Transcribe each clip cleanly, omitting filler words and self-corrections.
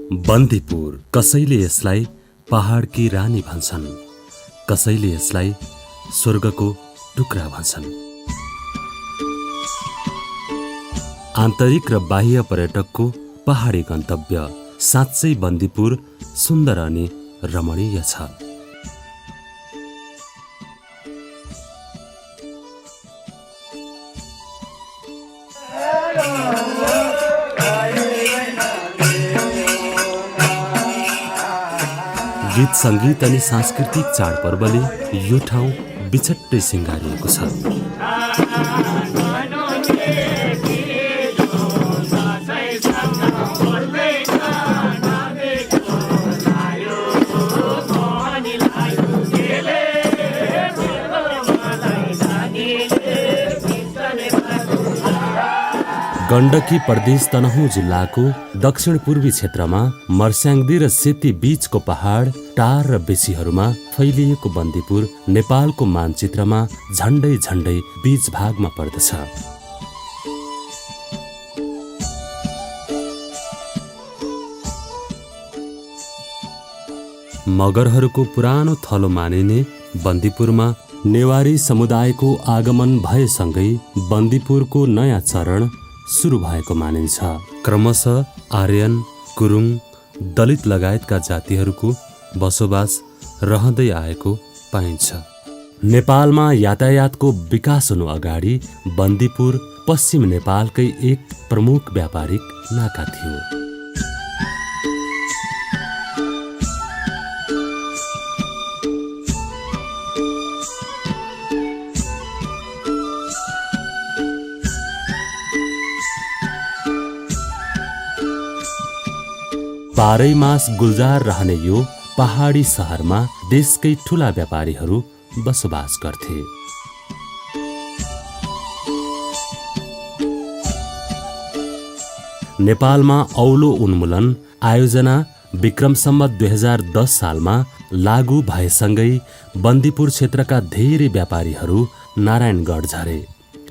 बन्दीपुर कसैले यसलाई पहाडकी रानी भन्छन्, कसैले यसलाई स्वर्गको टुक्रा भन्छन्। आन्तरिक र बाह्य पर्यटकको पहाडी गन्तव्य साँच्चै बन्दीपुर सुन्दर अनि रमणीय छ। गीत संगीत अनि सांस्कृतिक चाडपर्वले यो ठाउँ बिछट्टै सिंगारिएको छ। गण्डकी प्रदेश तनहुँ जिल्लाको दक्षिण पूर्वी क्षेत्रमा मर्स्याङ्दी र सेती बीचको पहाड, टार र बेसीहरूमा फैलिएको बन्दीपुर नेपालको मानचित्रमा झण्डै झण्डै बीच भागमा पर्दछ। मगरहरूको पुरानो थलो मानिने बन्दीपुरमा नेवारी समुदायको आगमन भएसँगै बन्दीपुरको नयाँ चरण सुरु भएको मानिन्छ। क्रमशः आर्यन, गुरुङ, दलित लगायतका जातिहरूको बसोबास रहँदै आएको पाइन्छ। नेपालमा यातायातको विकास हुनु अगाडि बन्दीपुर पश्चिम नेपालकै एक प्रमुख व्यापारिक नाका थियो। बाह्रै मास गुल्जार रहने यो पहाडी सहरमा देशकै ठूला व्यापारीहरू बसोबास गर्थे। नेपालमा औलो उन्मूलन आयोजना विक्रम सम्वत 2010 सालमा लागू भएसँगै बन्दीपुर क्षेत्रका धेरै व्यापारीहरू नारायणगढ झरे।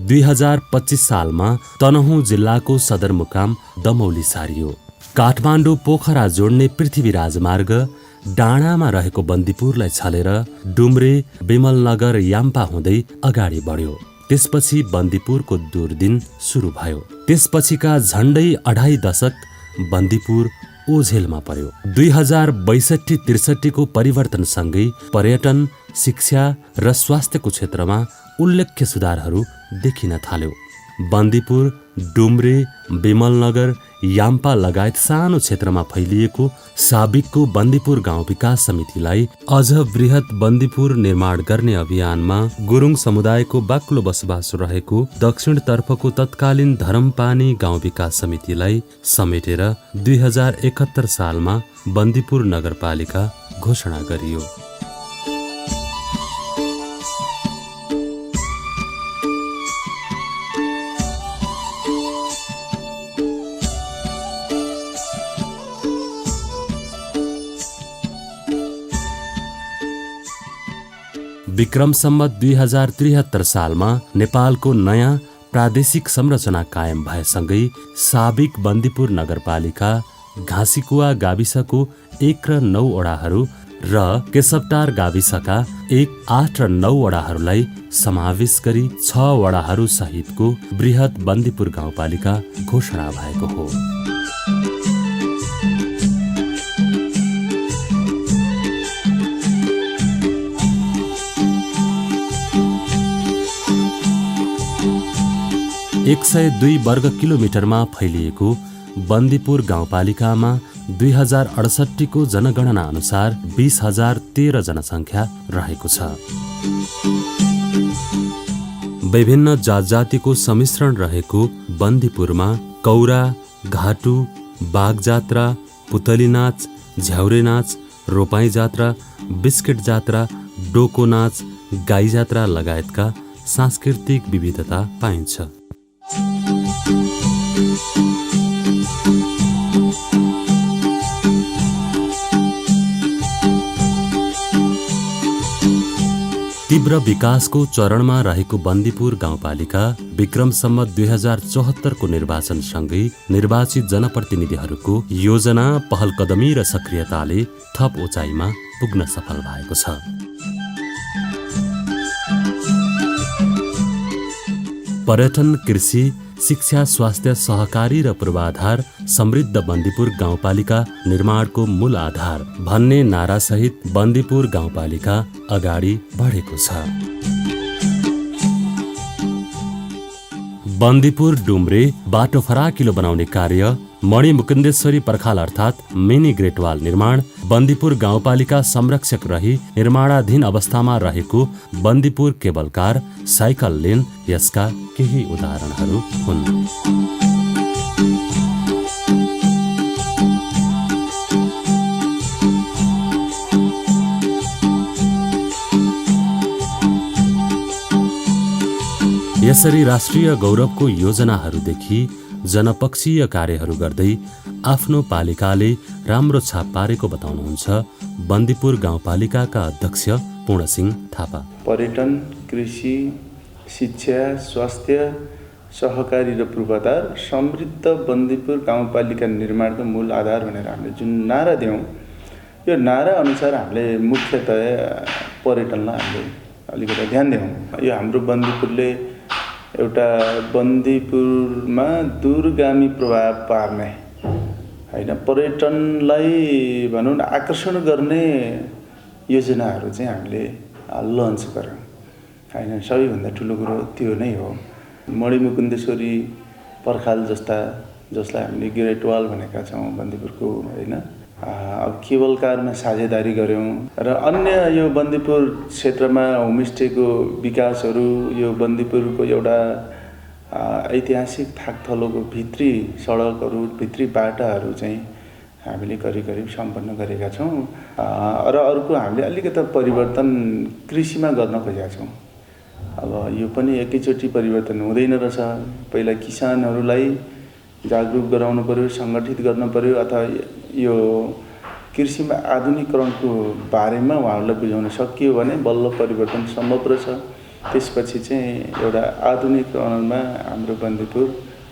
2025 सालमा तनहुँ जिल्लाको सदरमुकाम दमौली सारियो। काठमाडौँ पोखरा जोड्ने पृथ्वी राजमार्ग डाँडामा रहेको बन्दीपुरलाई छलेर डुम्रे, विमलनगर, याम्पा हुँदै अगाडि बढ्यो। त्यसपछि बन्दीपुरको दुर्दिन सुरु भयो। त्यसपछिका झण्डै 2.5 दशक बन्दीपुर ओझेलमा पर्यो। 2062-63 को परिवर्तनसँगै पर्यटन, शिक्षा र स्वास्थ्यको क्षेत्रमा उल्लेख्य सुधारहरू देखिन थाल्यो। बन्दीपुर, डुम्रे, विमलनगर, याम्पा लगायत सानो क्षेत्रमा फैलिएको साबिकको बन्दीपुर गाउँ विकास समितिलाई अझ बृहत बन्दीपुर निर्माण गर्ने अभियानमा गुरुङ समुदायको बाक्लो बसोबास रहेको दक्षिणतर्फको तत्कालीन धरमपानी गाउँ विकास समितिलाई समेटेर 2071 सालमा बन्दीपुर नगरपालिका घोषणा गरियो। विक्रम सम्वत 2073 सालमा नेपालको नयाँ प्रादेशिक संरचना कायम भएसँगै साबिक बन्दीपुर नगरपालिका घाँसीकुवा गाविसको 1 र 9 वडाहरू र केशवटार गाविसका 1, 8 र 9 वडाहरूलाई समावेश गरी 6 वडाहरू सहितको बृहत बन्दीपुर गाउँपालिका घोषणा भएको हो। एक 102 वर्ग किलोमिटरमा फैलिएको बन्दीपुर गाउँपालिकामा 2068 को जनगणना अनुसार 20,013 जनसङ्ख्या रहेको छ। विभिन्न जातजातिको सम्मिश्रण रहेको बन्दीपुरमा कौरा, घाटु, बाघ जात्रा, पुतली नाच, झ्याउरे नाच, रोपाई जात्रा, बिस्किट जात्रा, डोको नाच, गाई जात्रा लगायतका सांस्कृतिक विविधता पाइन्छ। तीव्र विकासको चरणमा रहेको बन्दीपुर गाउँपालिका विक्रम सम्वत 2074 को निर्वाचनसँगै निर्वाचित जनप्रतिनिधिहरूको योजना, पहल कदमी र सक्रियताले थप उचाइमा पुग्न सफल भएको छ। पर्यटन, कृषि, शिक्षा, स्वास्थ्य, सहकारी र पूर्वाधार समृद्ध बन्दीपुर गाउँपालिका निर्माणको मूल आधार भन्ने नारासहित बन्दीपुर गाउँपालिका अगाडि बढेको छ। बन्दीपुर डुम्रे बाटो फराकिलो बनाउने कार्य, मणिमुकुन्देश्वरी पर्खाल अर्थात् मिनी ग्रेटवाल निर्माण, बन्दीपुर गाउँपालिका संरक्षक रही निर्माणाधीन अवस्थामा रहेको Bandipur cable car, cycle lane यसका केही उदाहरणहरू हुन्। यसरी राष्ट्रिय गौरवको योजनाहरूदेखि जनपक्षीय कार्यहरू गर्दै आफ्नो पालिकाले राम्रो छाप पारेको बताउनुहुन्छ बन्दीपुर गाउँपालिकाका अध्यक्ष पूर्णसिंह थापा। पर्यटन, कृषि, शिक्षा, स्वास्थ्य, सहकारी र पूर्वाधार समृद्ध बन्दीपुर गाउँपालिका निर्माणको मूल आधार भनेर हामीले जुन नारा दियौँ, यो नारा अनुसार हामीले मुख्यतया पर्यटनलाई हामीले अलिकति ध्यान दियौँ। यो हाम्रो बन्दीपुरले एउटा बन्दीपुरमा दूरगामी प्रभाव पार्ने होइन, पर्यटनलाई भनौँ न आकर्षण गर्ने योजनाहरू चाहिँ हामीले लन्च गऱ्यौँ होइन। सबैभन्दा ठुलो कुरो त्यो नै हो। मणिमुकुन्देश्वरी पर्खाल जस्ता, जसलाई हामीले ग्रेट वाल भनेका छौँ बन्दीपुरको होइन, अब केबल कारमा साझेदारी गऱ्यौँ र अन्य यो बन्दीपुर क्षेत्रमा होमस्टेको विकासहरू, यो बन्दीपुरको एउटा ऐतिहासिक थाकथलोको भित्री सडकहरू, भित्री बाटाहरू चाहिँ हामीले करिब सम्पन्न गरेका छौँ। र अर्को हामीले अलिकति परिवर्तन कृषिमा गर्न खोजेका छौँ। अब यो पनि एकैचोटि परिवर्तन हुँदैन रहेछ। पहिला किसानहरूलाई जागरुक गराउनु पर्यो, सङ्गठित गर्न पर्यो, अथवा यो कृषिमा आधुनिकीकरणको बारेमा उहाँहरूलाई बुझाउन सकियो भने बल्ल परिवर्तन सम्भव रहेछ। त्यसपछि चाहिँ एउटा आधुनिकीकरणमा हाम्रो बन्दीपुर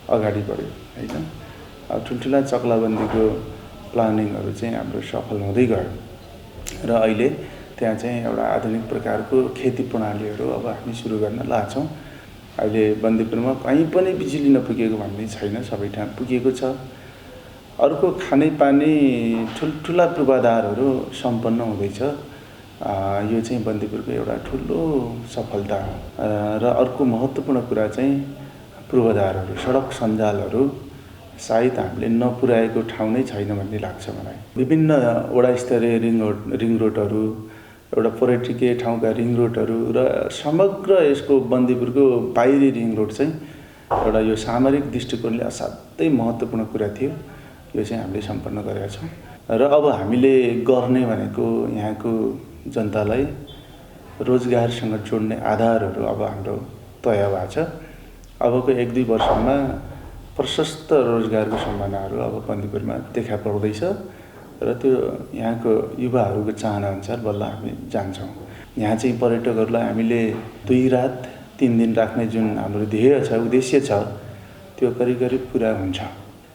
अगाडि बढ्यो होइन। अब ठुल्ठुला चक्लाबन्दीको प्लानिङहरू चाहिँ हाम्रो सफल हुँदै गयो र अहिले त्यहाँ चाहिँ एउटा आधुनिक प्रकारको खेती प्रणालीहरू अब हामी सुरु गर्न लाग्छौँ। अहिले बन्दीपुरमा कहीँ पनि बिजुली नपुगेको भन्ने छैन, सबै ठाउँ पुगेको छ। अर्को खानेपानी ठुल्ठुला पूर्वाधारहरू सम्पन्न हुँदैछ। यो चाहिँ बन्दीपुरको एउटा ठुलो सफलता हो। र अर्को महत्त्वपूर्ण कुरा चाहिँ पूर्वाधारहरू, सडक सञ्जालहरू सायद हामीले नपुर्याएको ठाउँ नै छैन भन्ने लाग्छ मलाई। विभिन्न वडा स्तरीय रिङ रोडहरू, एउटा पर्यटकीय ठाउँका रिङ रोडहरू र समग्र यसको बन्दीपुरको बाहिरी रिङ रोड चाहिँ एउटा यो सामरिक दृष्टिकोणले असाध्यै महत्त्वपूर्ण कुरा थियो। यो चाहिँ हामीले सम्पन्न गरेका छौँ र अब हामीले गर्ने भनेको यहाँको जनतालाई रोजगारसँग जोड्ने आधारहरू अब हाम्रो तय भएको छ। अबको 1-2 वर्षमा प्रशस्त रोजगारको सम्भावनाहरू अब बन्दीपुरमा देखा पर्दैछ र त्यो यहाँको युवाहरूको चाहनाअनुसार बल्ल हामी जान्छौँ। यहाँ चाहिँ पर्यटकहरूलाई हामीले 2 रात 3 दिन राख्ने जुन हाम्रो ध्येय छ, उद्देश्य छ, त्यो करिब पुरा हुन्छ।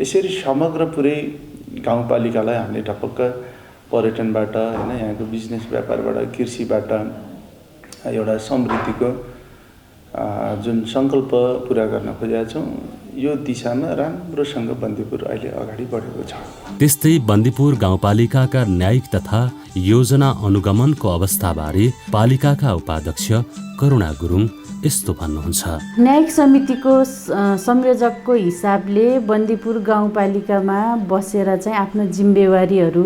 यसरी समग्र पुरै गाउँपालिकालाई हामीले टपक्क पर्यटनबाट होइन, यहाँको बिजनेस व्यापारबाट, कृषिबाट एउटा समृद्धिको जुन सङ्कल्प पुरा गर्न खोजेका छौँ, यो दिशामा राम्रोसँग बन्दीपुर अहिले अगाडि बढेको छ। त्यस्तै बन्दीपुर गाउँपालिकाका न्यायिक तथा योजना अनुगमनको अवस्थाबारे पालिकाका उपाध्यक्ष करुणा गुरुङ यस्तो भन्नुहुन्छ। न्यायिक समितिको संयोजकको हिसाबले बन्दीपुर गाउँपालिकामा बसेर चाहिँ आफ्नो जिम्मेवारीहरू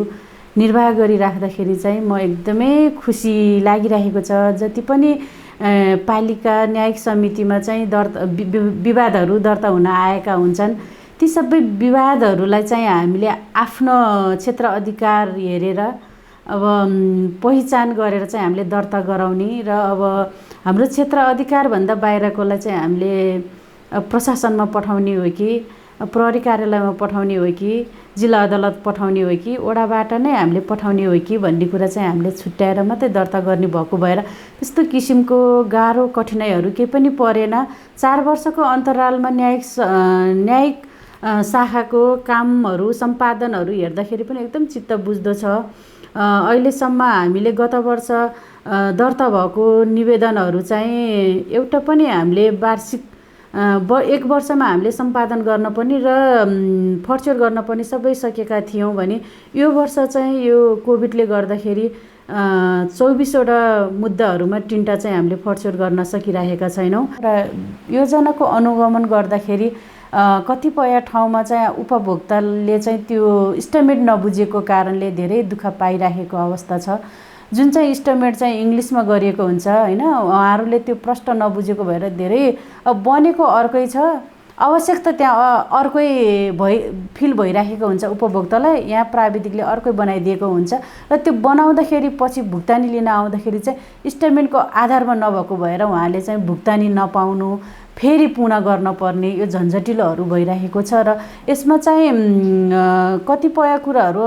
निर्वाह गरिराख्दाखेरि चाहिँ म एकदमै खुसी लागिरहेको छ। जति पनि पालिका न्यायिक समितिमा चाहिँ विवादहरू दर्ता हुन आएका हुन्छन्, ती सबै विवादहरूलाई चाहिँ हामीले आफ्नो क्षेत्र अधिकार हेरेर अब पहिचान गरेर चाहिँ हामीले दर्ता गराउने र अब हाम्रो क्षेत्र अधिकारभन्दा बाहिरकोलाई चाहिँ हामीले प्रशासनमा पठाउने हो कि प्रहरी कार्यालयमा पठाउने हो कि जिल्ला अदालत पठाउने हो कि वडाबाट नै हामीले पठाउने हो कि भन्ने कुरा चाहिँ हामीले छुट्याएर मात्रै दर्ता गर्ने भएको भएर त्यस्तो किसिमको गाह्रो कठिनाइहरू केही पनि परेन। 4 वर्षको अन्तरालमा न्यायिक शाखाको कामहरू सम्पादनहरू हेर्दाखेरि पनि एकदम चित्त बुझ्दो छ। अहिलेसम्म हामीले गत वर्ष दर्ता भएको निवेदनहरू चाहिँ एउटा पनि हामीले वार्षिक 1 वर्षमा हामीले सम्पादन गर्न पनि र फर्चर गर्न पनि सबै सकेका थियौँ भने यो वर्ष चाहिँ यो कोभिडले गर्दाखेरि 24वटा मुद्दाहरूमा 3टा चाहिँ हामीले फर्चर गर्न सकिरहेका छैनौँ र योजनाको अनुगमन गर्दाखेरि कतिपय ठाउँमा चाहिँ उपभोक्ताले चाहिँ त्यो इस्टिमेट नबुझेको कारणले धेरै दुःख पाइरहेको अवस्था छ। जुन चाहिँ इस्टिमेट चाहिँ इङ्ग्लिसमा गरिएको हुन्छ हैन, उहाँहरूले त्यो प्रष्ट नबुझेको भएर धेरै बनेको अर्कै छ, आवश्यकता त्यहाँ अर्कै फिल भइराखेको हुन्छ उपभोक्तालाई, यहाँ प्राविधिकले अर्कै बनाइदिएको हुन्छ र त्यो बनाउँदाखेरि पछि भुक्तानी लिन आउँदाखेरि चाहिँ इस्टिमेटको आधारमा नभएको भएर उहाँले चाहिँ भुक्तानी नपाउनु, फेरि पुनः गर्न पर्ने यो झन्झटिलोहरू भइरहेको छ। र यसमा चाहिँ कतिपय कुराहरू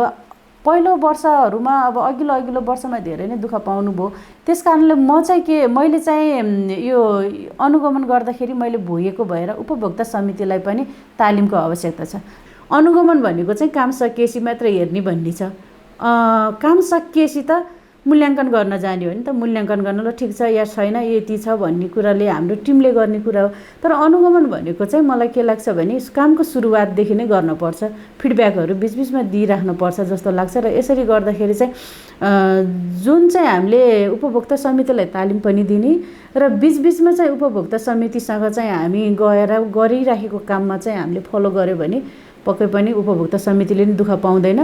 पहिलो वर्षहरूमा अब अघिल्लो वर्षमा धेरै नै दुःख पाउनुभयो। त्यस कारणले मैले चाहिँ यो अनुगमन गर्दाखेरि मैले भोगेको भएर उपभोक्ता समितिलाई पनि तालिमको आवश्यकता छ। अनुगमन भनेको चाहिँ काम सकिएपछि मात्र हेर्ने भन्ने छ। काम सकिएपछि त मूल्याङ्कन गर्न जाने हो नि त, मूल्याङ्कन गर्न ल ठिक छ या छैन यति छ भन्ने कुराले हाम्रो टिमले गर्ने कुरा हो। तर अनुगमन भनेको चाहिँ मलाई के लाग्छ भने कामको सुरुवातदेखि नै गर्नुपर्छ, फिडब्याकहरू बिचबिचमा दिइराख्नुपर्छ जस्तो लाग्छ। र यसरी गर्दाखेरि चाहिँ जुन चाहिँ हामीले उपभोक्ता समितिलाई तालिम पनि दिने र बिचबिचमा चाहिँ उपभोक्ता समितिसँग चाहिँ हामी गएर गरिराखेको काममा चाहिँ हामीले फलो गर्यो भने पक्कै पनि उपभोक्ता समितिले नि दुःख पाउँदैन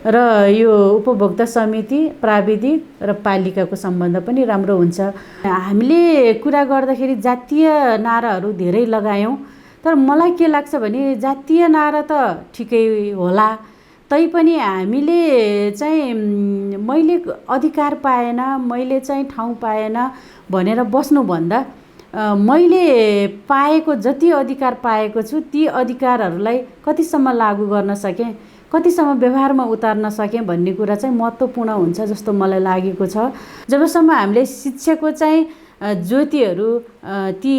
र यो उपभोक्ता समिति, प्राविधिक र पालिकाको सम्बन्ध पनि राम्रो हुन्छ। हामीले कुरा गर्दाखेरि जातीय नाराहरू धेरै लगायौँ, तर मलाई के लाग्छ भने जातीय नारा त ठिकै होला, तैपनि हामीले चाहिँ मैले अधिकार पाएन, मैले चाहिँ ठाउँ पाएन भनेर बस्नुभन्दा मैले पाएको जति अधिकार पाएको छु ती अधिकारहरूलाई कतिसम्म लागू गर्न सकेँ, कतिसम्म व्यवहारमा उतार्न सकेँ भन्ने कुरा चाहिँ महत्त्वपूर्ण हुन्छ जस्तो मलाई लागेको छ। जबसम्म हामीले शिक्षाको चाहिँ ज्योतिहरू ती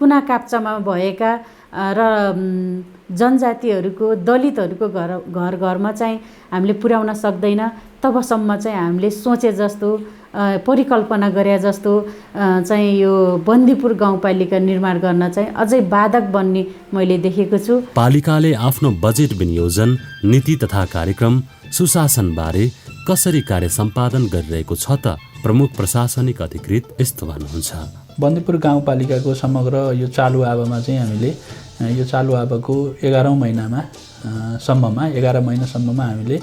कुना काप्चामा भएका र जनजातिहरूको, दलितहरूको घर घरमा चाहिँ हामीले पुर्याउन सक्दैन, तबसम्म चाहिँ हामीले सोचे जस्तो, परिकल्पना गरे जस्तो चाहिँ यो बन्दीपुर गाउँपालिका निर्माण गर्न चाहिँ अझै बाधक बन्ने मैले देखेको छु। पालिकाले आफ्नो बजेट विनियोजन, नीति तथा कार्यक्रम सुशासनबारे कसरी कार्य सम्पादन गरिरहेको छ त प्रमुख प्रशासनिक अधिकृत यस्तो भन्नुहुन्छ। बन्दीपुर गाउँपालिकाको समग्र यो चालु आवामा चाहिँ हामीले यो चालु आवाको 11 महिनासम्ममा हामीले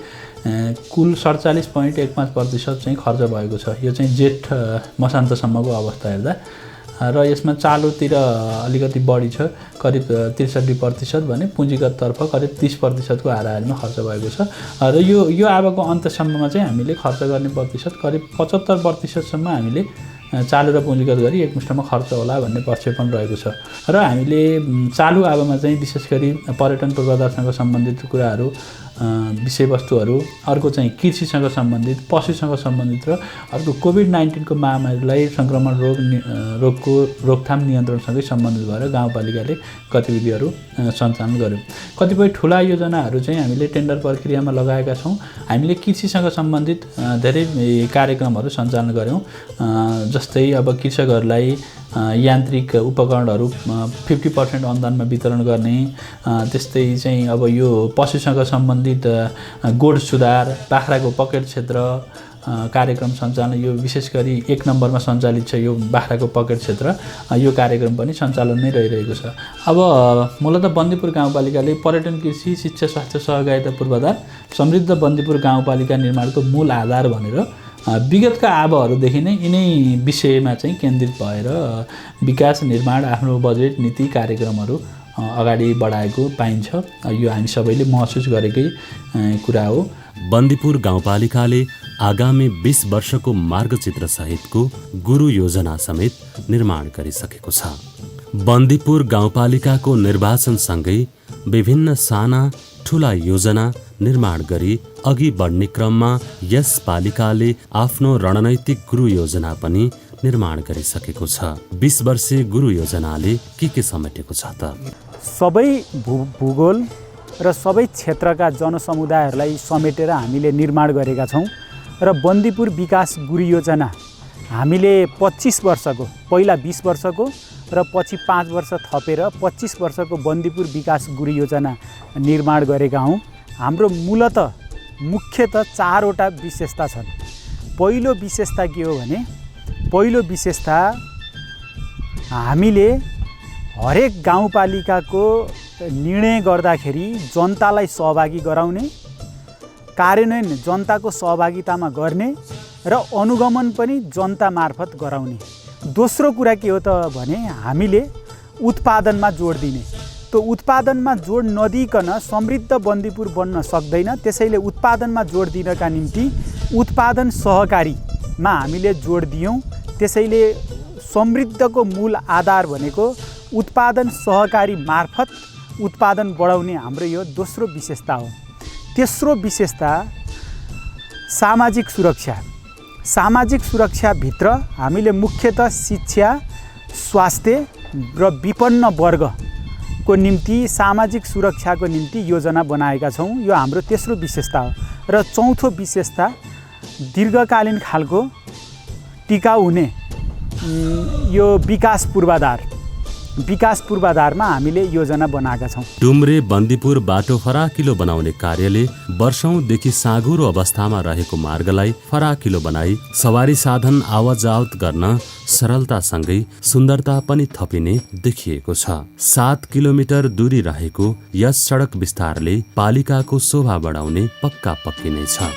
कुल 47.15% चाहिँ खर्च भएको छ। यो चाहिँ जेठ मसान्तसम्मको अवस्था हेर्दा र यसमा चालुतिर अलिकति बढी छ, करिब 63% भने पुँजीगततर्फ करिब 30% को हाराहारीमा खर्च भएको छ। र यो आवाको अन्त्यसम्ममा चाहिँ हामीले खर्च गर्ने प्रतिशत करिब 75% सम्म हामीले चालु र पुँजीगत गरी एकमुष्टमा खर्च होला भन्ने प्रक्षेपण रहेको छ। र हामीले चालु आवामा चाहिँ विशेष गरी पर्यटन पूर्वाधारसँग सम्बन्धित कुराहरू, विषयवस्तुहरू, अर्को चाहिँ कृषिसँग सम्बन्धित, पशुसँग सम्बन्धित र अर्को कोभिड-19 को महामारीलाई सङ्क्रमण रोगको रोकथाम नियन्त्रणसँगै सम्बन्धित भएर गाउँपालिकाले गतिविधिहरू सञ्चालन गर्यो। कतिपय ठुला योजनाहरू चाहिँ हामीले टेन्डर प्रक्रियामा लगाएका छौँ। हामीले कृषिसँग सम्बन्धित धेरै कार्यक्रमहरू सञ्चालन गऱ्यौँ, जस्तै अब कृषकहरूलाई यान्त्रिक उपकरणहरू 50% अनुदानमा वितरण गर्ने, त्यस्तै चाहिँ अब यो पशुसँग सम्बन्धित गोठ सुधार, बाख्राको पकेट क्षेत्र कार्यक्रम सञ्चालन, यो विशेष गरी 1 नम्बरमा सञ्चालित छ यो बाख्राको पकेट क्षेत्र, यो कार्यक्रम पनि सञ्चालन नै रहिरहेको छ। अब मूलतः बन्दीपुर गाउँपालिकाले पर्यटन, कृषि, शिक्षा, स्वास्थ्य, सहकारिता पूर्वाधार समृद्ध बन्दीपुर गाउँपालिका निर्माणको मूल आधार भनेर विगतका आवाहरूदेखि नै यिनै विषयमा चाहिँ केन्द्रित भएर विकास, निर्माण, आफ्नो बजेट, नीति, कार्यक्रमहरू अगाडि बढाएको पाइन्छ। यो हामी सबैले महसुस गरेकै कुरा हो। बन्दीपुर गाउँपालिकाले आगामी 20 वर्षको मार्गचित्र सहितको गुरु योजना समेत निर्माण गरिसकेको छ। बन्दीपुर गाउँपालिकाको निर्वाचनसँगै विभिन्न साना ठूला योजना निर्माण गरी अघि बढ्ने क्रममा यस पालिकाले आफ्नो रणनैतिक गुरु योजना पनि निर्माण गरिसकेको छ। 20 वर्षीय गुरु योजनाले के समेटेको छ त? सबै भूगोल र सबै क्षेत्रका जनसमुदायहरूलाई समेटेर हामीले निर्माण गरेका छौँ र बन्दीपुर विकास गुरु योजना हामीले 25 वर्षको, पहिला 20 वर्षको र पछि 5 वर्ष थपेर 25 वर्षको बन्दीपुर विकास गुरु योजना निर्माण गरेका हौँ। हाम्रो मुख्यतः 4वटा विशेषता छन्। पहिलो विशेषता के हो भने, पहिलो विशेषता हामीले हरेक गाउँपालिकाको निर्णय गर्दाखेरि जनतालाई सहभागी गराउने, कार्यान्वयन जनताको सहभागितामा गर्ने र अनुगमन पनि जनता मार्फत गराउने। दोस्रो कुरा के हो त भने, हामीले उत्पादनमा जोड दिने। त्यो उत्पादनमा जोड नदिकन समृद्ध बन्दीपुर बन्न सक्दैन। त्यसैले उत्पादनमा जोड दिनका निम्ति उत्पादन सहकारीमा हामीले जोड दियौँ। त्यसैले समृद्धको मूल आधार भनेको उत्पादन सहकारी मार्फत उत्पादन बढाउने हाम्रो यो दोस्रो विशेषता हो। तेस्रो विशेषता सामाजिक सुरक्षा। सामाजिक सुरक्षाभित्र हामीले मुख्यतः शिक्षा, स्वास्थ्य र विपन्न वर्गको निम्ति सामाजिक सुरक्षाको निम्ति योजना बनाएका छौँ। यो हाम्रो तेस्रो विशेषता हो। र चौथो विशेषता दीर्घकालीन खालको टिकाउ हुने यो विकास पूर्वाधारमा हामीले योजना बनाएका छौँ। डुम्रे बन्दीपुर बाटो फराकिलो बनाउने कार्यले वर्षौंदेखि साँघुरो अवस्थामा रहेको मार्गलाई फराकिलो बनाई सवारी साधन आवाजावत गर्न सरलतासँगै सुन्दरता पनि थपिने देखिएको छ। 7 किलोमिटर दूरी रहेको यस सडक विस्तारले पालिकाको शोभा बढाउने पक्की नै छ।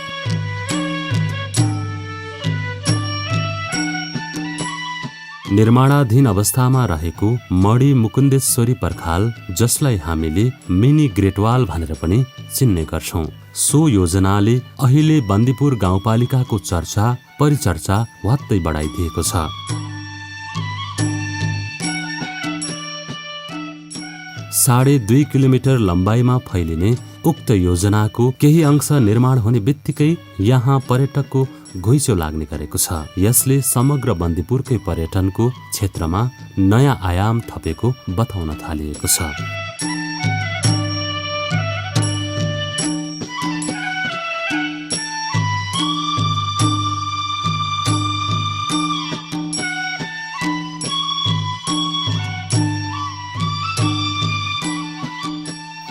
निर्माणाधीन अवस्थामा रहेको मडी मुकुन्देश्वरी पर्खाल, जसलाई हामीले मिनी ग्रेटवाल भनेर पनि चिन्ने गर्छौं, सो योजनाले अहिले बन्दीपुर गाउँपालिकाको चर्चा परिचर्चा भत्तै बढाइदिएको छ। साढे 2 किलोमिटर लम्बाइमा फैलिने उक्त योजनाको केही अंश निर्माण हुने बित्तिकै यहाँ पर्यटकको घुइँचो लाग्ने गरेको छ। यसले समग्र बन्दीपुरकै पर्यटनको क्षेत्रमा नयाँ आयाम थपेको बताउन थालिएको छ।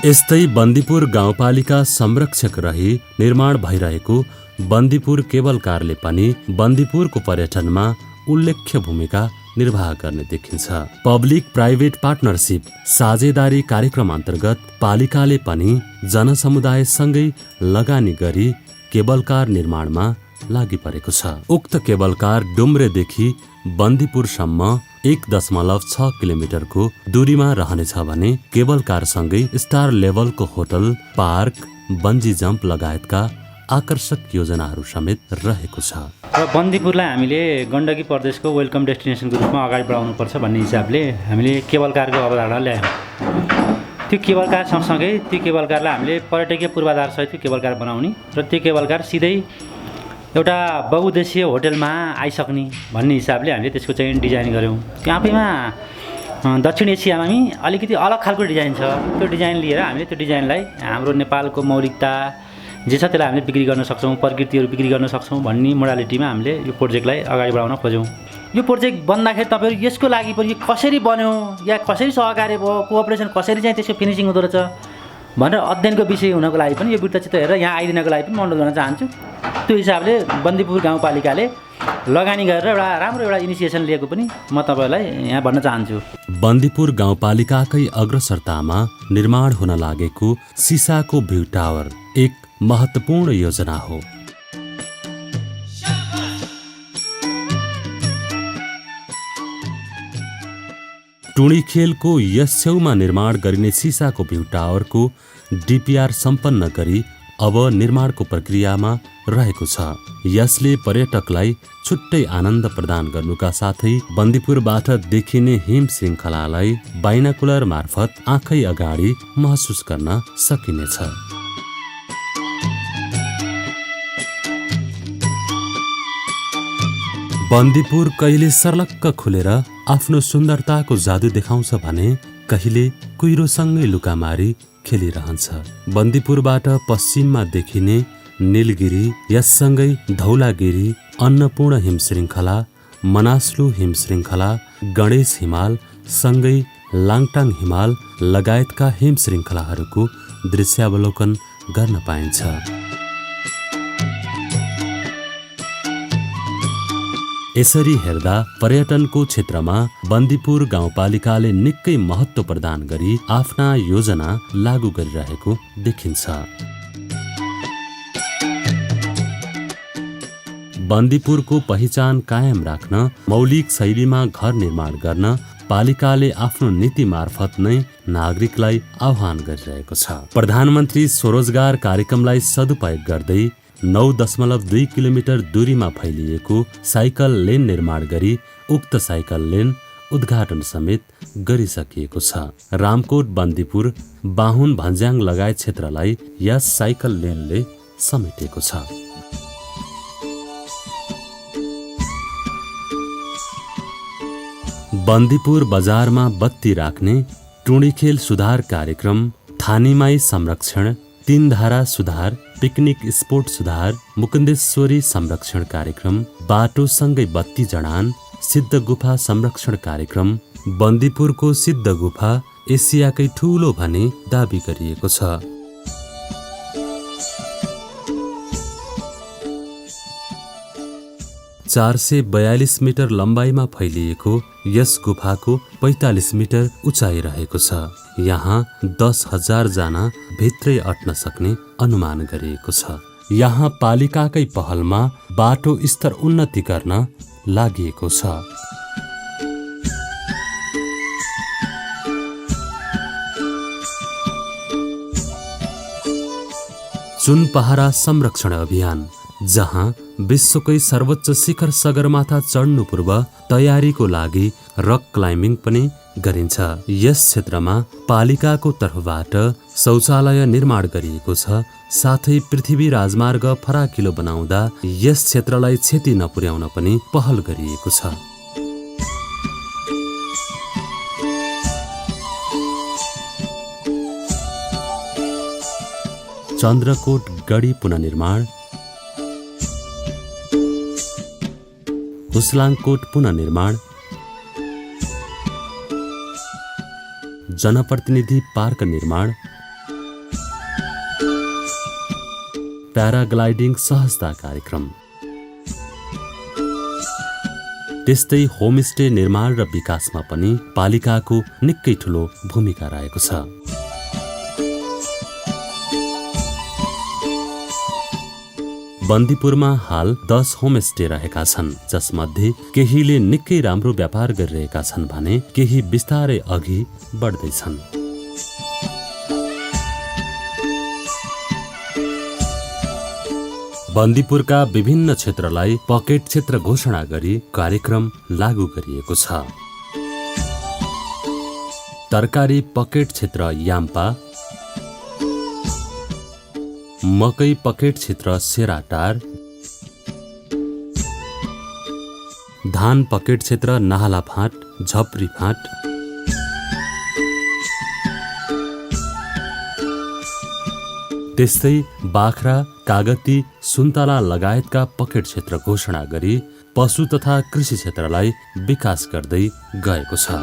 यस्तै बन्दीपुर गाउँपालिका संरक्षक रही निर्माण भइरहेको बन्दीपुर केबल कारले पनि बन्दीपुरको पर्यटनमा उल्लेख्य भूमिका निर्वाह गर्ने देखिन्छ। पब्लिक प्राइभेट पार्टनरशिप साझेदारी कार्यक्रम अन्तर्गत पालिकाले पनि जनसमुदायसँगै लगानी गरी केबल कार निर्माणमा लागि परेको छ। उक्त केबल कार डुम्रेदेखि बन्दीपुरसम्म 1.6 किलोमिटरको दूरीमा रहनेछ भने केबल कारसँगै स्टार लेभलको होटल, पार्क, बन्जी जम्प लगायतका आकर्षक योजनाहरू समेत रहेको छ। र बन्दीपुरलाई हामीले गण्डकी प्रदेशको वेलकम डेस्टिनेसनको रूपमा अगाडि बढाउनुपर्छ भन्ने हिसाबले हामीले केबल कारको अवधारणा ल्यायौँ। त्यो केबल कार सँगसँगै त्यो केबल कारलाई हामीले पर्यटकीय पूर्वाधारसहित केबल कार बनाउने र त्यो केबल कार सिधै एउटा बहुउद्देश्य होटलमा आइसक्ने भन्ने हिसाबले हामीले त्यसको चाहिँ डिजाइन गऱ्यौँ। त्यो आफैमा दक्षिण एसियामा पनि अलिकति अलग खालको डिजाइन छ। त्यो डिजाइन लिएर हामीले त्यो डिजाइनलाई हाम्रो नेपालको मौलिकता जे छ त्यसलाई हामीले बिक्री गर्न सक्छौँ, प्रकृतिहरू बिक्री गर्न सक्छौँ भन्ने मोडालिटीमा हामीले यो प्रोजेक्टलाई अगाडि बढाउन खोज्यौँ। यो प्रोजेक्ट बन्दाखेरि तपाईँहरू यसको लागि पनि कसरी बन्यो या कसरी सहकार्य भयो, कोअपरेसन कसरी चाहिँ त्यसको फिनिसिङ हुँदो रहेछ भनेर अध्ययनको विषय हुनको लागि पनि यो वृत्तचित्र हेरेर यहाँ आइदिनको लागि पनि म अनुरोध गर्न चाहन्छु। त्यो हिसाबले बन्दीपुर गाउँपालिकाले लगानी गरेर एउटा इनिसिएसन लिएको पनि म तपाईँहरूलाई यहाँ भन्न चाहन्छु। बन्दीपुर गाउँपालिकाकै अग्रसरतामा निर्माण हुन लागेको सिसाको भ्यू टावर एक महत्त्वपूर्ण योजना हो। टुँडीखेलको यस छेउमा निर्माण गरिने सिसाको भ्यू टावरको डिपिआर सम्पन्न गरी अब निर्माणको प्रक्रियामा रहेको छ। यसले पर्यटकलाई छुट्टै आनन्द प्रदान गर्नुका साथै बन्दीपुरबाट देखिने हिम श्रृङ्खलालाई बाइनाकुलर मार्फत आँखै अगाडि महसुस गर्न सकिनेछ। बन्दीपुर कहिले सर्लक्क खुलेर आफ्नो सुन्दरताको जादु देखाउँछ भने कहिले कुहिरोसँगै लुकामारी खेलिरहन्छ। बन्दीपुरबाट पश्चिममा देखिने नीलगिरी, यससँगै धौलागिरी, अन्नपूर्ण हिमश्रृङ्खला, मनास्लु हिमश्रृङ्खला, गणेश हिमाल सँगै लाङटाङ हिमाल लगायतका हिमश्रृङ्खलाहरूको दृश्यावलोकन गर्न पाइन्छ। यसरी हेर्दा पर्यटनको क्षेत्रमा बन्दीपुर गाउँपालिकाले निकै महत्त्व प्रदान गरी आफ्ना योजना लागू गरिरहेको देखिन्छ। बन्दीपुरको पहिचान कायम राख्न मौलिक शैलीमा घर निर्माण गर्न पालिकाले आफ्नो नीति मार्फत नै नागरिकलाई आह्वान गरिरहेको छ। प्रधानमन्त्री स्वरोजगार कार्यक्रमलाई सदुपयोग गर्दै 9.2 किलोमिटर दूरीमा फैलिएको साइकल लेन निर्माण गरी उक्त साइकल लेन उद्घाटन समेत गरिसकिएको छ। रामकोट, बन्दीपुर, बाहुन, भन्ज्याङ लगायत क्षेत्रलाई यस साइकल लेनले समेटेको छ। बन्दीपुर बजारमा बत्ती राख्ने, टुँडीखेल सुधार कार्यक्रम, थानीमाई संरक्षण, तीनधारा सुधार, पिकनिक स्पोट सुधार, मुकुन्देश्वरी संरक्षण कार्यक्रम, बाटोसँगै बत्ती जडान, सिद्ध गुफा संरक्षण कार्यक्रम। बन्दीपुरको सिद्ध गुफा एसियाकै ठूलो भनी दाबी गरिएको छ। चारसय 42 मिटर लम्बाइमा फैलिएको यस गुफाको 45 मिटर उचाइ रहेको छ। यहाँ 10,000 जना भित्रै अट्न सक्ने अनुमान गरिएको छ। यहाँ पालिकाकै पहलमा बाटो स्तर उन्नति गर्न लागिएको छ। चुनपहरा संरक्षण अभियान, जहाँ विश्वकै सर्वोच्च शिखर सगरमाथा चढ्नु पूर्व तयारीको लागि रक क्लाइम्बिङ पनि गरिन्छ। यस क्षेत्रमा पालिकाको तर्फबाट शौचालय निर्माण गरिएको छ। साथै पृथ्वी राजमार्ग फराकिलो बनाउँदा यस क्षेत्रलाई क्षति नपुर्याउन पनि पहल गरिएको छ। चन्द्रकोट गढी पुनर्निर्माण, हुस्लाङकोट पुनर्निर्माण, जनप्रतिनिधि पार्क निर्माण, प्याराग्लाइडिङ सहजता कार्यक्रम, त्यस्तै होमस्टे निर्माण र विकासमा पनि पालिकाको निकै ठूलो भूमिका रहेको छ। बन्दीपुरमा हाल 10 होमस्टे रहेका छन्, जसमध्ये केहीले निकै राम्रो व्यापार गरिरहेका छन् भने केही बिस्तारै अघि बढ्दैछन्। बन्दीपुरका विभिन्न क्षेत्रलाई पकेट क्षेत्र घोषणा गरी कार्यक्रम लागू गरिएको छ। तरकारी पकेट क्षेत्र याम्पा, मकै पकेट क्षेत्र सेराटार, धान पकेट क्षेत्र नाहलाफाँट, झप्रीफाँट, त्यस्तै बाख्रा, कागती, सुन्तला लगायतका पकेट क्षेत्र घोषणा गरी पशु तथा कृषि क्षेत्रलाई विकास गर्दै गएको छ।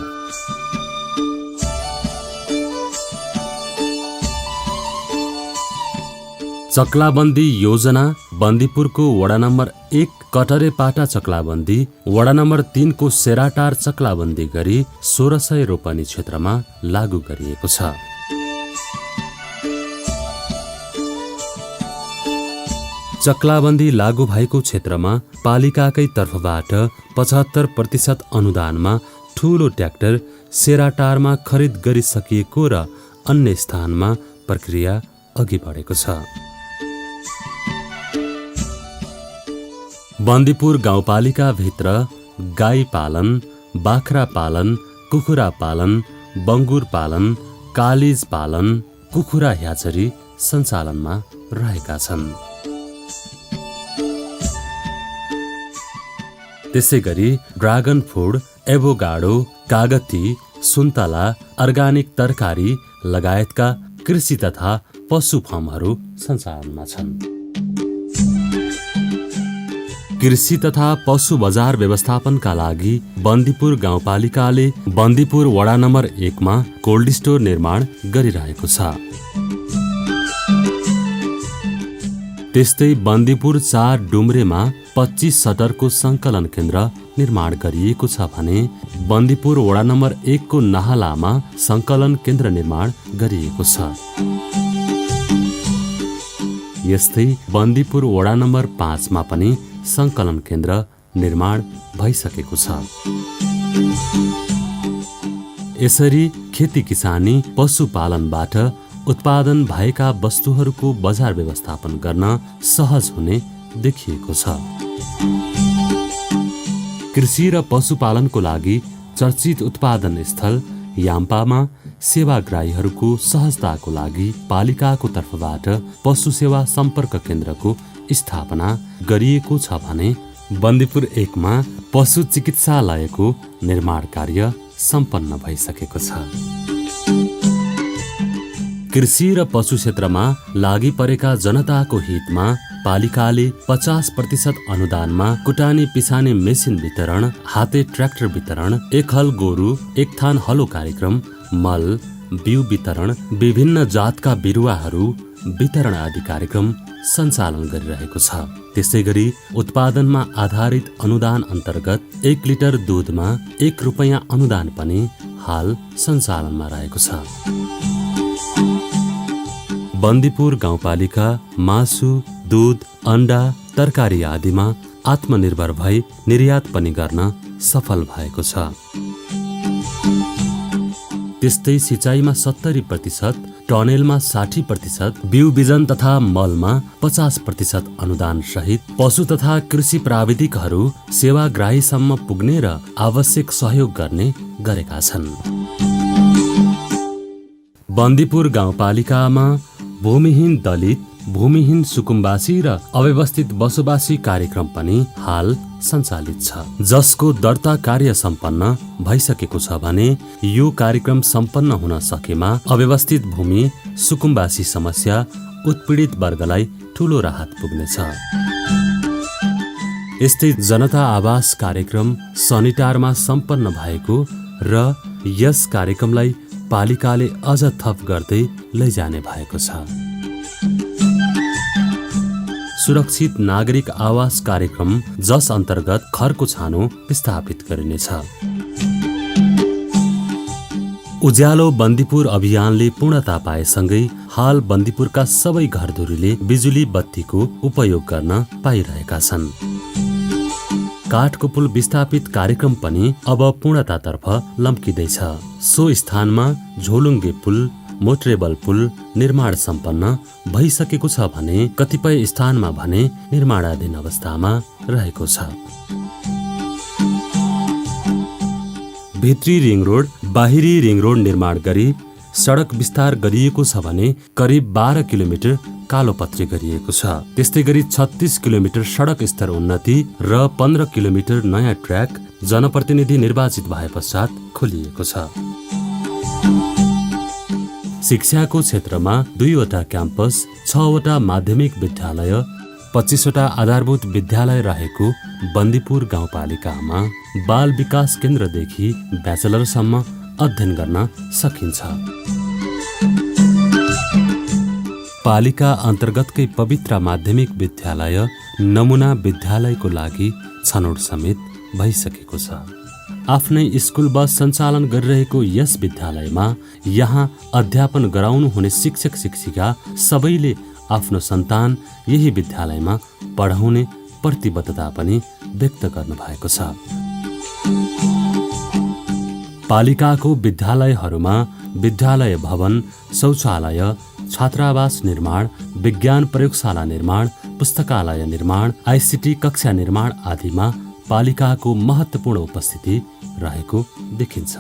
चक्लाबन्दी योजना बन्दीपुरको वडा नम्बर 1 कटरेपाटा चक्लाबन्दी, वडा नम्बर 3 को सेराटार चक्लाबन्दी गरी 1600 रोपनी क्षेत्रमा लागू गरिएको छ। चक्लाबन्दी लागू भएको क्षेत्रमा पालिकाकै तर्फबाट 75% अनुदानमा ठूलो ट्र्याक्टर सेराटारमा खरिद गरिसकिएको र अन्य स्थानमा प्रक्रिया अघि बढेको छ। बन्दीपुर गाउँपालिकाभित्र गाई पालन, बाख्रा पालन, कुखुरा पालन, बङ्गुर पालन, कालिज पालन, कुखुरा ह्याचरी सञ्चालनमा रहेका छन्। त्यसै गरी ड्रागन फुड, एभोगाडो, कागती, सुन्तला, अर्गानिक तरकारी लगायतका कृषि तथा पशु फर्महरू सञ्चालनमा छन्। कृषि तथा पशु बजार व्यवस्थापनका लागि बन्दीपुर गाउँपालिकाले बन्दीपुर वडा नम्बर 1 मा कोल्ड स्टोर निर्माण गरिरहेको छ। त्यस्तै बन्दीपुर 4 डुम्रेमा 25 सटरको सङ्कलन केन्द्र निर्माण गरिएको छ भने बन्दीपुर वडा नम्बर 1 को नाहलामा सङ्कलन केन्द्र निर्माण गरिएको छ। यस्तै बन्दीपुर वडा नम्बर 5 मा पनि सङ्कलन केन्द्र निर्माण भइसकेको छ। यसरी खेती किसानी पशुपालनबाट उत्पादन भएका वस्तुहरूको बजार व्यवस्थापन गर्न सहज हुने देखिएको छ। कृषि र पशुपालनको लागि चर्चित उत्पादन स्थल याम्पामा सेवाग्राहीहरूको सहजताको लागि पालिकाको तर्फबाट पशु सेवा सम्पर्क केन्द्रको स्थापना गरिएको छ भने बन्दीपुर 1 मा पशु चिकित्सालयको निर्माण कार्य सम्पन्न भइसकेको छ। कृषि र पशु क्षेत्रमा लागि परेका जनताको हितमा पालिकाले 50% अनुदानमा कुटानी पिसानी मेसिन वितरण, हाते ट्र्याक्टर वितरण, एक हल गोरु, एक थान हलो कार्यक्रम, मल, बिउ वितरण, विभिन्न जातका बिरुवाहरू वितरण आदि कार्यक्रम सञ्चालन गरिरहेको छ। त्यसै गरी उत्पादनमा आधारित अनुदान अन्तर्गत 1 लिटर दुधमा 1 रुपैयाँ अनुदान पनि हाल सञ्चालनमा रहेको छ। बन्दीपुर गाउँपालिका मासु, दूध, अन्डा, तरकारी आदिमा आत्मनिर्भर भई निर्यात पनि गर्न सफल भएको छ। त्यस्तै सिँचाइमा 70%, टनेलमा 60%, बिउ बिजन तथा मलमा 50% अनुदान सहित पशु तथा कृषि प्राविधिकहरू सेवाग्राहीसम्म पुग्ने र आवश्यक सहयोग गर्ने गरेका छन्। बन्दीपुर गाउँपालिकामा भूमिहीन दलित, भूमिहीन सुकुम्बासी र अव्यवस्थित बसोबासी कार्यक्रम पनि हाल सञ्चालित छ, जसको दर्ता कार्य सम्पन्न भइसकेको छ भने यो कार्यक्रम सम्पन्न हुन सकेमा अव्यवस्थित भूमि सुकुम्बासी समस्या उत्पीडित वर्गलाई ठूलो राहत पुग्नेछ। यस्तै जनता आवास कार्यक्रम सनिटारमा सम्पन्न भएको र यस कार्यक्रमलाई पालिकाले अझ थप गर्दै लैजाने भएको छ। सुरक्षित नागरिक आवास कार्यक्रम जस अन्तर्गत घरको छानो स्थापित गरिनेछ। उज्यालो बन्दीपुर अभियानले पूर्णता पाएसँगै हाल बन्दीपुरका सबै घरधुरीले बिजुली बत्तीको उपयोग गर्न पाइरहेका छन्। काठको पुल विस्थापित कार्यक्रम पनि अब पूर्णतातर्फ लम्किँदैछ। सो स्थानमा झोलुङ्गे पुल, मोटरेबल पुल निर्माण सम्पन्न भइसकेको छ भने कतिपय स्थानमा भने निर्माणाधीन अवस्थामा रहेको छ। भित्री रिङ रोड, बाहिरी रिङ रोड निर्माण गरी सडक विस्तार गरिएको छ भने करिब 12 किलोमिटर कालोपत्री गरिएको छ। त्यस्तै गरी 36 किलोमिटर सडक स्तर उन्नति र 15 किलोमिटर नयाँ ट्र्याक जनप्रतिनिधि निर्वाचित भए पश्चात खोलिएको छ। शिक्षाको क्षेत्रमा 2वटा क्याम्पस, 6वटा माध्यमिक विद्यालय, 25वटा आधारभूत विद्यालय रहेको बन्दीपुर गाउँपालिकामा बाल विकास केन्द्रदेखि ब्याचलरसम्म अध्ययन गर्न सकिन्छ। पालिका अन्तर्गतकै पवित्र माध्यमिक विद्यालय नमुना विद्यालयको लागि छनौट समेत भइसकेको छ। आफ्नै स्कुल बस सञ्चालन गरिरहेको यस विद्यालयमा यहाँ अध्यापन गराउनु हुने शिक्षक शिक्षिका सबैले आफ्नो सन्तान यही विद्यालयमा पढाउने प्रतिबद्धता पनि व्यक्त गर्नु भएको छ। पालिकाको विद्यालयहरूमा विद्यालय भवन, शौचालय, छात्रावास निर्माण, विज्ञान प्रयोगशाला निर्माण, पुस्तकालय निर्माण, आइसिटी कक्षा निर्माण आदिमा पालिकाको महत्त्वपूर्ण उपस्थिति रहेको देखिन्छ।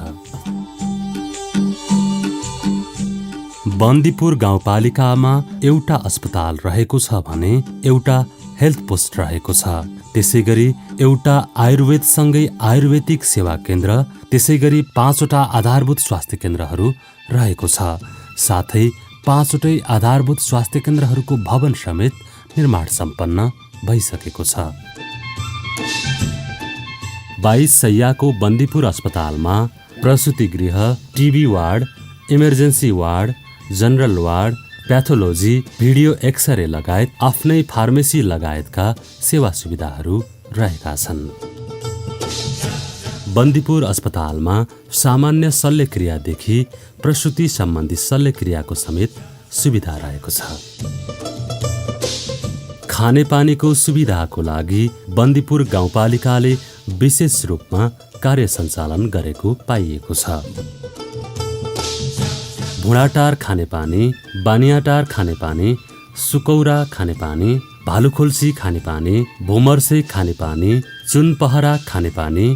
बन्दीपुर गाउँपालिकामा एउटा अस्पताल रहेको छ भने एउटा हेल्थ पोस्ट रहेको छ। त्यसैगरी एउटा आयुर्वेदसँगै आयुर्वेदिक सेवा केन्द्र, त्यसैगरी 5वटा आधारभूत स्वास्थ्य केन्द्रहरू रहेको छ। साथै 5वटै आधारभूत स्वास्थ्य केन्द्रहरूको भवन समेत निर्माण सम्पन्न भइसकेको छ। 22 शैय्याको बन्दीपुर अस्पतालमा प्रसुति गृह, TB ward, emergency ward, general ward, pathology, video x-ray लगायत आफ्नै फार्मेसी लगायतका सेवा सुविधाहरू रहेका छन्। बन्दीपुर अस्पतालमा सामान्य शल्यक्रियादेखि प्रसुति सम्बन्धी शल्यक्रियाको समेत सुविधा रहेको छ। खानेपानीको सुविधाको लागि बन्दीपुर गाउँपालिकाले विशेष रूपमा कार्य सञ्चालन गरेको पाइएको छ। भुँडाटार खानेपानी, बानियाटार खानेपानी, सुकौरा खानेपानी, भालुखोल्सी खानेपानी, भोमर्से खानेपानी, चुनपहरा खानेपानी,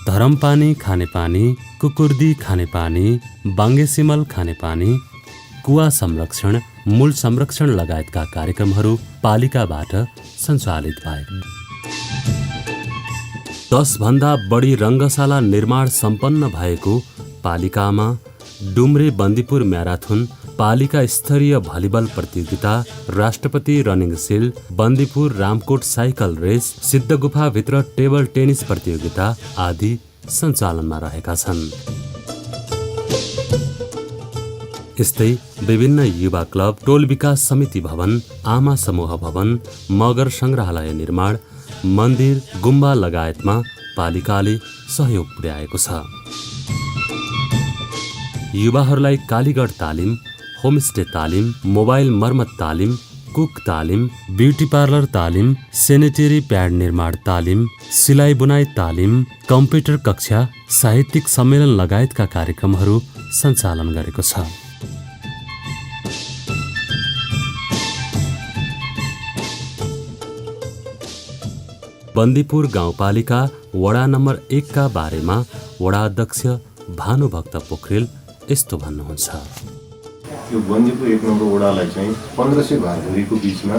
धरमपानी खानेपानी, कुकुर्दी खानेपानी, बाङ्गेसिमल खानेपानी, कुवा संरक्षण, मूल संरक्षण लगायतका कार्यक्रमहरू पालिकाबाट सञ्चालित भए। 10 भन्दा बढी रङ्गशाला निर्माण सम्पन्न भएको पालिकामा डुम्रे बन्दीपुर म्याराथन, पालिका स्तरीय भलिबल प्रतियोगिता, राष्ट्रपति running shield, Bandipur Ramkot cycle race, सिद्धगुफाभित्र टेबल टेनिस प्रतियोगिता आदि सञ्चालनमा रहेका छन्। यस्तै विभिन्न युवा क्लब, टोल विकास समिति भवन, आमा समूह भवन, मगर संग्रहालय निर्माण, मन्दिर, गुम्बा लगायतमा पालिकाले सहयोग पुर्याएको छ। युवाहरूलाई कालीगढ तालिम, होमस्टे तालिम, मोबाइल मर्मत तालिम, कुक तालिम, ब्युटी पार्लर तालिम, सेनेटरी प्याड निर्माण तालिम, सिलाइ बुनाइ तालिम, कम्प्युटर कक्षा, साहित्यिक सम्मेलन लगायतका कार्यक्रमहरू सञ्चालन गरेको छ। बन्दीपुर गाउँपालिका वडा नम्बर 1 का बारेमा वडा अध्यक्ष भानुभक्त पोखरेल यस्तो भन्नुहुन्छ। यो बन्दीपुर 1 नम्बर वडालाई चाहिँ 1500 घरधुरीको बिचमा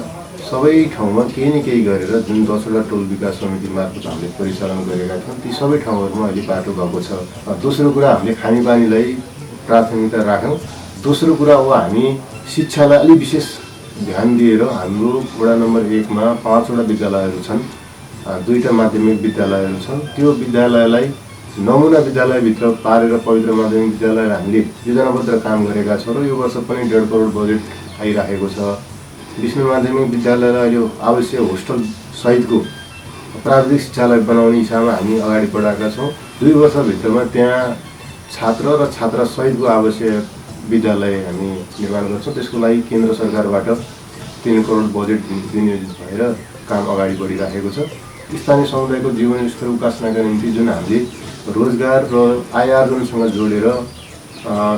सबै ठाउँमा केही न केही गरेर जुन 10वटा टोल विकास समिति मार्फत हामीले परिचालन गरेका छौँ ती सबै ठाउँहरूमा अहिले बाटो भएको छ। दोस्रो कुरा हामीले खानेपानीलाई प्राथमिकता राख्यौँ। दोस्रो कुरा हो हामी शिक्षालाई अलि विशेष ध्यान दिएर हाम्रो वडा नम्बर 1 मा 5वटा विद्यालयहरू छन्, 2टा माध्यमिक विद्यालयहरू छन्। त्यो विद्यालयलाई नमुना विद्यालयभित्र पारेर पवित्र माध्यमिक विद्यालय हामीले योजनाबद्ध काम गरेका छौँ र यो वर्ष पनि 1.5 करोड बजेट आइराखेको छ। विष्णु माध्यमिक विद्यालयलाई यो आवश्यक होस्टल सहितको प्राविधिक शिक्षालाई बनाउने हिसाबमा हामी अगाडि बढाएका छौँ। 2 वर्षभित्रमा त्यहाँ छात्र र छात्रा सहितको आवश्यक विद्यालय हामी निर्माण गर्छौँ। त्यसको लागि केन्द्र सरकारबाट 3 करोड बजेट विनियोजित भएर काम अगाडि बढिराखेको छ। स्थानीय समुदायको जीवन स्तर उकास्नका निम्ति जुन हामीले रोजगार र आय आर्जनसँग जोडेर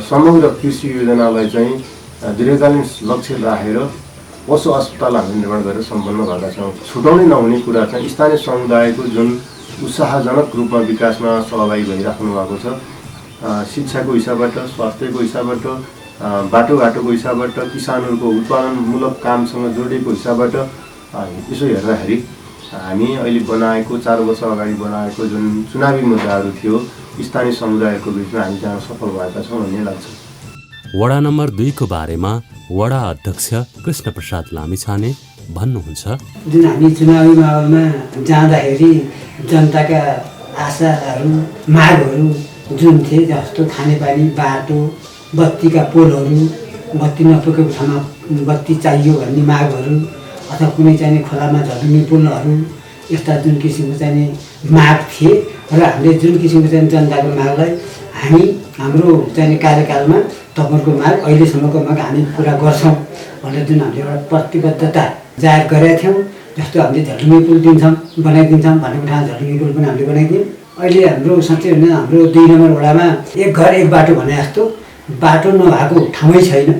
समग्र कृषि योजनालाई चाहिँ दीर्घकालीन लक्ष्य राखेर पशु अस्पताल हामीले निर्माण गरेर सम्पन्न भएका छौँ। छुटाउनै नहुने कुरा चाहिँ स्थानीय समुदायको जुन उत्साहजनक रूपमा विकासमा सहभागी भइराख्नु भएको छ। शिक्षाको हिसाबबाट, स्वास्थ्यको हिसाबबाट, बाटोघाटोको हिसाबबाट, किसानहरूको उत्पादनमूलक कामसँग जोडिएको हिसाबबाट यसो हेर्दाखेरि हामी अहिले बनाएको 4 वर्ष अगाडि बनाएको जुन चुनावी मुद्दाहरू थियो स्थानीय समुदायको बिचमा हामी जान सफल भएका छौँ भन्ने लाग्छ। वडा नम्बर 2 को बारेमा वडा अध्यक्ष कृष्ण प्रसाद लामिछाने भन्नुहुन्छ। जुन हामी चुनावी माहौलमा जाँदाखेरि जनताका आशाहरू, मागहरू जुन थिए जस्तो खानेपानी, बाटो, बत्तीका पोलहरू, बत्ती नपुगेको ठाउँमा बत्ती चाहियो भन्ने मागहरू अथवा कुनै चाहिने खोलामा झर्ने पुलहरू यस्ता जुन किसिमको चाहिने माग थिए र हामीले जुन किसिमको चाहिँ जनताको मागलाई हामी हाम्रो चाहिने कार्यकालमा तपाईँहरूको माग अहिलेसम्मको माग हामी पुरा गर्छौँ भनेर जुन हामीले एउटा प्रतिबद्धता जाहेर गरेका थियौँ। जस्तो हामीले झर्लिङ्गे पुल दिन्छौँ, बनाइदिन्छौँ भनेको ठाउँमा झर्लिङ्गे पुल पनि हामीले बनाइदियौँ। अहिले हाम्रो साँच्चै भने हाम्रो 2 नम्बर वडामा एक घर एक बाटो भने जस्तो बाटो नभएको ठाउँै छैन।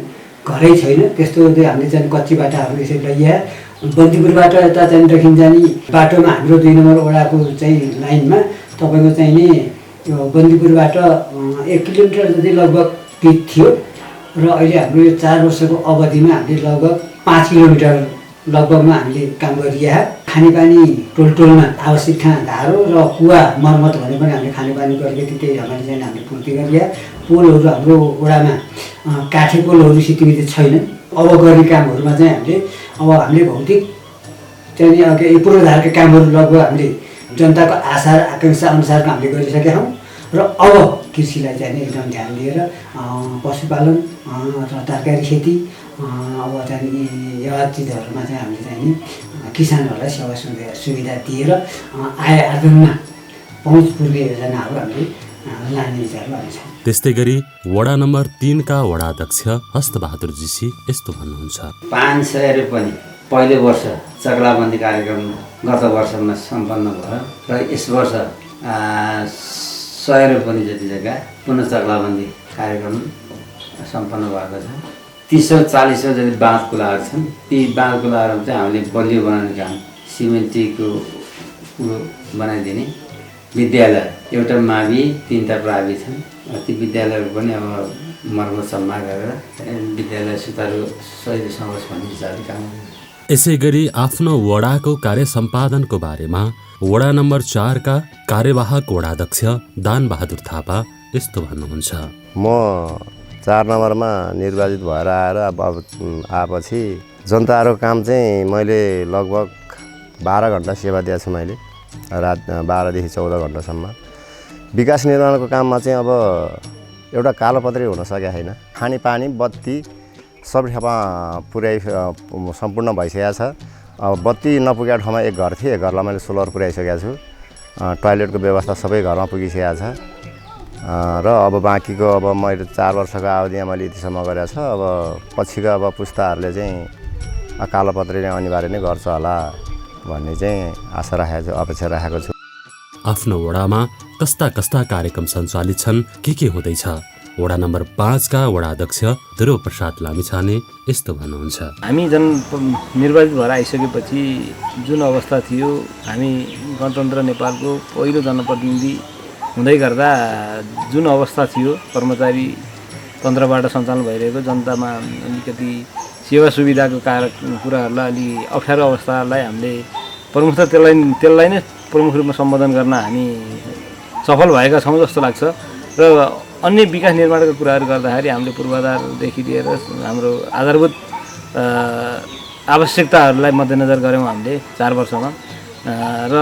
घरै छैन। त्यस्तो हामीले चाहिँ कच्ची बाटाहरू यसरी लैया बन्दीपुरबाट यता चाहिँ दक्षिण जाने बाटोमा हाम्रो 2 नम्बर वडाको चाहिँ लाइनमा तपाईँको चाहिँ नि यो बन्दीपुरबाट 1 किलोमिटर जति लगभग पिच थियो र अहिले हाम्रो यो 4 वर्षको अवधिमा हामीले लगभग 5 किलोमिटर लगभगमा हामीले काम गरिया। खानेपानी टोलमा आवश्यक धारो र कुवा मर्मत भने पनि हामीले खानेपानी गरेको त्यही ढङ्गले चाहिँ हामीले पूर्ति गरिया। पोलहरू हाम्रो वडामा काठे पोलहरू सितिमिति छैनन्। अब गर्ने कामहरूमा चाहिँ हामीले भौतिक चाहिँ पूर्वाधारका कामहरू लगभग हामीले जनताको आशा र आकाङ्क्षा अनुसारको हामीले गरिसकेका छौँ र अब कृषिलाई चाहिँ एकदम ध्यान दिएर पशुपालन र तरकारी खेती अब चाहिँ यी चिजहरूमा चाहिँ हामीले चाहिँ नि किसानहरूलाई सेवा सुविधा दिएर आय आर्जनमा पहुँच पुर्ने योजनाहरू हामीले लाने विचारमा हामी छौँ। त्यस्तै गरी वडा नम्बर 3 का वडाध्यक्ष हस्तबहादुर जीसी यस्तो भन्नुहुन्छ। 500 रुपैयाँ पहिलो वर्ष चक्लाबन्दी कार्यक्रम गत वर्षमा सम्पन्न भयो र यस वर्ष 100 रुपैयाँ जति जग्गा पुनः चक्लाबन्दी कार्यक्रम सम्पन्न भएको छ। 30-40 जति बाँध कुलाहरू छन्। ती बाँध कुलाहरू चाहिँ हामीले बलियो बनाउने काम, सिमेन्टीको कुलो बनाइदिने, विद्यालय एउटा मावि 3टा प्रावि छन्। ती विद्यालयहरू पनि अब मर्मत सम्मा गरेर विद्यालय सुचारू सहितसँग होस् भन्ने विचारले काम गर्छ। यसै गरी आफ्नो वडाको कार्य सम्पादनको बारेमा वडा नम्बर 4 का कार्यवाहक वडाध्यक्ष दानबहादुर थापा यस्तो भन्नुहुन्छ। म 4 नम्बरमा निर्वाचित भएर आएर आएपछि जनताहरूको काम चाहिँ मैले लगभग 12 घन्टा सेवा दिएको छु। मैले रात 12 देखि 14 घन्टासम्म विकास निर्माणको काममा चाहिँ अब एउटा कालोपत्री हुन सकेको छैन। खानेपानी बत्ती सबै ठाउँमा पुर्याइ सम्पूर्ण भइसकेको छ। अब बत्ती नपुगेको ठाउँमा एक घर थिए, घरलाई मैले सोलर पुर्याइसकेको छु। टोयलेटको व्यवस्था सबै घरमा पुगिसकेको छ र अब बाँकीको अब मैले 4 वर्षको अवधिमा मैले यतिसम्म गरेको छ। अब पछिको अब पुस्ताहरूले चाहिँ कालोपत्रीले अनिवार्य नै गर्छ होला भन्ने चाहिँ आशा राखेको छु, अपेक्षा राखेको छु। आफ्नो वडामा कस्ता कस्ता कार्यक्रम सञ्चालित छन्, के हुँदैछ, वडा नम्बर 5 का वडाध्यक्ष ध्रुव प्रसाद लामिछाने यस्तो भन्नुहुन्छ। हामी निर्वाचित भएर आइसकेपछि जुन अवस्था थियो, हामी गणतन्त्र नेपालको पहिलो जनप्रतिनिधि हुँदै गर्दा जुन अवस्था थियो, कर्मचारी तन्त्रबाट सञ्चालन भइरहेको जनतामा अलिकति सेवा सुविधाको कुराहरूलाई अलि अप्ठ्यारो अवस्थालाई हामीले प्रमुखता त्यसलाई नै प्रमुख रूपमा सम्बोधन गर्न हामी सफल भएका छौँ जस्तो लाग्छ। र अन्य विकास निर्माणका कुराहरू गर्दाखेरि हामीले पूर्वाधारदेखि लिएर हाम्रो आधारभूत आवश्यकताहरूलाई मध्यनजर गऱ्यौँ हामीले 4 वर्षमा। र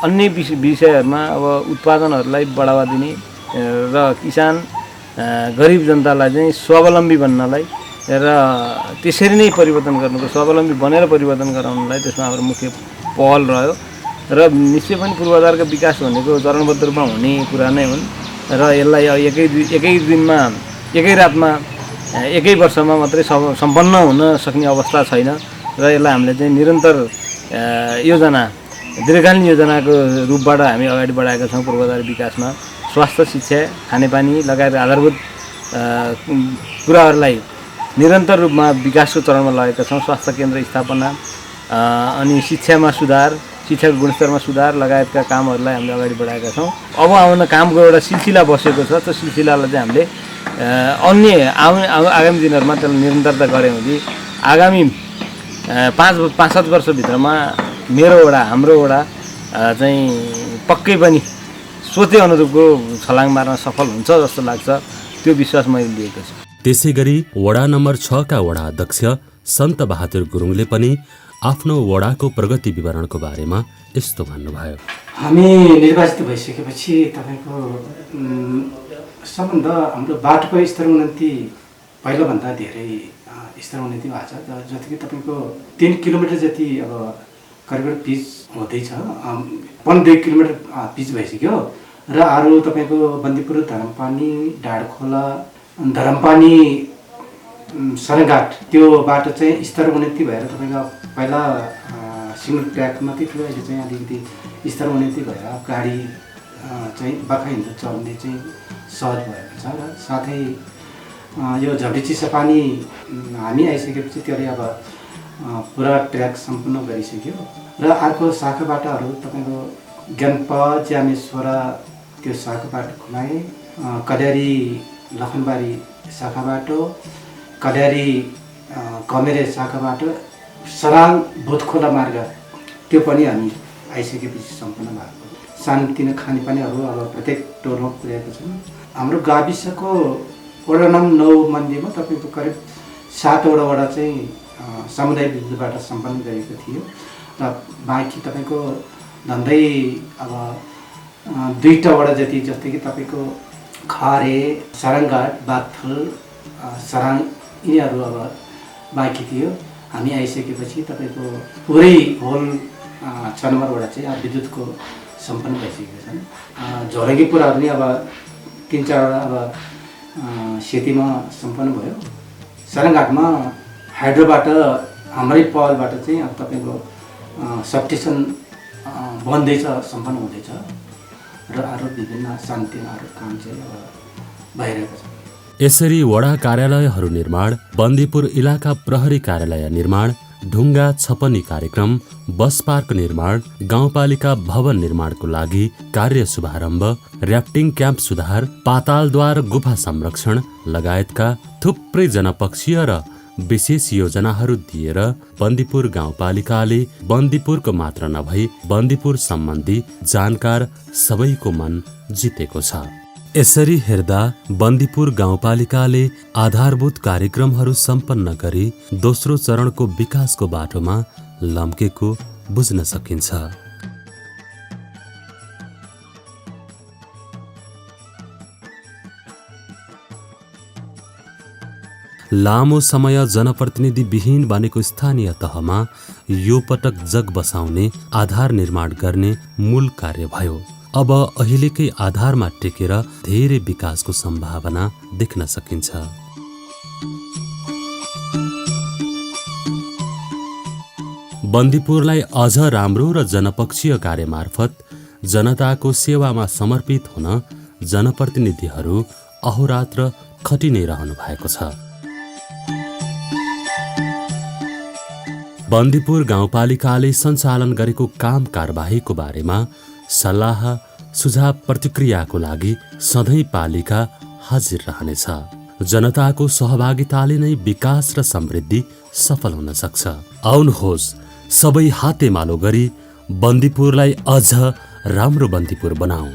अन्य विषयहरूमा अब उत्पादनहरूलाई बढावा दिने र किसान गरिब जनतालाई चाहिँ स्वावलम्बी बन्नलाई र त्यसरी नै परिवर्तन गर्नुको, स्वावलम्बी बनेर परिवर्तन गराउनलाई त्यसमा हाम्रो मुख्य पहल रह्यो। र निश्चय पनि पूर्वाधारको विकास भनेको चरणबद्ध रूपमा हुने कुरा नै हुन् र यसलाई एकै दिनमा, एकै रातमा, एकै वर्षमा मात्रै सम्पन्न हुन सक्ने अवस्था छैन र यसलाई हामीले चाहिँ निरन्तर योजना, दीर्घकालीन योजनाको रूपबाट हामी अगाडि बढाएका छौँ। पूर्वाधार विकासमा स्वास्थ्य, शिक्षा, खानेपानी लगायत आधारभूत कुराहरूलाई निरन्तर रूपमा विकासको चरणमा लगेका छौँ। स्वास्थ्य केन्द्र स्थापना अनि शिक्षामा सुधार, शिक्षाको गुणस्तरमा सुधार लगायतका कामहरूलाई हामीले अगाडि बढाएका छौँ। अब आउन कामको एउटा सिलसिला बसेको छ। त्यो सिलसिलालाई चाहिँ हामीले अन्य आगामी दिनहरूमा त्यसलाई निरन्तरता गऱ्यौँ भने आगामी 5-7 वर्षभित्रमा मेरो वडा, हाम्रो वडा चाहिँ पक्कै पनि सोचे अनुरूपको छलाङ मार्न सफल हुन्छ जस्तो लाग्छ। त्यो विश्वास मैले लिएको छु। त्यसै गरी वडा नम्बर 6 का वडाध्यक्ष सन्त बहादुर गुरुङले पनि आफ्नो वडाको प्रगति विवरणको बारेमा यस्तो भन्नुभयो। हामी निर्वाचित भइसकेपछि तपाईँको सबभन्दा हाम्रो बाटोको स्तरोन्नति पहिलाभन्दा धेरै स्तरोन्नति भएको छ। जति कि तपाईँको 3 किलोमिटर जति अब करिब पिच हुँदैछ, 1.5 किलोमिटर पिच भइसक्यो र अरू तपाईँको बन्दीपुर, धरमपानी, डाँडखोला, धरमपानी, सरघाट त्यो बाटो चाहिँ स्तरोन्नति भएर तपाईँको पहिला सिङ्गल ट्र्याक मात्रै थियो, अहिले चाहिँ अलिकति स्तरोन्नति भएर गाडी चाहिँ बाखा हिँड्दा चल्ने चाहिँ सहज भएको छ। र साथै यो झब्डी चिसापानी हामी आइसकेपछि त्यसले अब पुरा ट्र्याक सम्पूर्ण गरिसक्यो र अर्को शाखा बाटाहरू तपाईँको ज्ञानपा ज्यामेश्वरा त्यो शाखा बाटो खुलाए, कड्यारी लखनबारी शाखा बाटो, कड्यारी कमेरे शाखा बाटो, सराङ भुतखोला मार्ग त्यो पनि हामी आइसकेपछि सम्पन्न भएको। सानोतिनो खानेपानीहरू अब प्रत्येक टोलमा पुर्याएको छन्। हाम्रो गाविसको वडा नम्बर 9 मन्दिरमा तपाईँको करिब 7वटा वडा चाहिँ सामुदायिक विद्युतबाट सम्पन्न गरेको थियो र बाँकी तपाईँको झन्डै अब 2टा वडा जति, जस्तै कि तपाईँको खारे, सारङघाट, बागथल, सराङ यिनीहरू अब बाँकी थियो। हामी आइसकेपछि तपाईँको पुरै होल 6 नम्बर वडा चाहिँ अब विद्युतको सम्पन्न भइसकेको छन्। झोलङ्गीपुराहरू नि अब 3-4वटा अब सेतीमा सम्पन्न भयो। सारङघाटमा हाइड्रोबाट हाम्रै पहलबाट चाहिँ अब तपाईँको सबस्टेसन बन्दैछ, सम्पन्न हुँदैछ र अरू विभिन्न शान्तिमा अरू काम चाहिँ अब भइरहेको छ। यसरी वडा कार्यालयहरू निर्माण, बन्दीपुर इलाका प्रहरी कार्यालय निर्माण, ढुङ्गा छपनी कार्यक्रम, बस पार्क निर्माण, गाउँपालिका भवन निर्माणको लागि कार्य शुभारम्भ, र्याफ्टिङ क्याम्प सुधार, पातालद्वार गुफा संरक्षण लगायतका थुप्रै जनपक्षीय र विशेष योजनाहरू दिएर बन्दीपुर गाउँपालिकाले बन्दीपुरको मात्र नभई बन्दीपुर सम्बन्धी जानकार सबैको मन जितेको छ। यसरी हेर्दा बन्दीपुर गाउँपालिकाले आधारभूत कार्यक्रमहरू सम्पन्न गरी दोस्रो चरणको विकासको बाटोमा लम्केको बुझ्न सकिन्छ। लामो समय जनप्रतिनिधि विहीन बनेको स्थानीय तहमा यो पटक जग बसाउने, आधार निर्माण गर्ने मूल कार्य भयो। अब अहिलेकै आधारमा टेकेर धेरै विकासको सम्भावना देख्न सकिन्छ। बन्दीपुरलाई अझ राम्रो र जनपक्षीय कार्य मार्फत जनताको सेवामा समर्पित हुन जनप्रतिनिधिहरू अहोरात्र खटि नै रहनु भएको छ। बन्दीपुर गाउँपालिकाले सञ्चालन गरेको काम कारबाहीको बारेमा सल्लाह सुझाव प्रतिक्रियाको लागि सधैँ पालिका हाजिर रहनेछ। जनताको सहभागिताले नै विकास र समृद्धि सफल हुन सक्छ। आउनुहोस् सबै हातेमालो गरी बन्दीपुरलाई अझ राम्रो बन्दीपुर बनाऊ।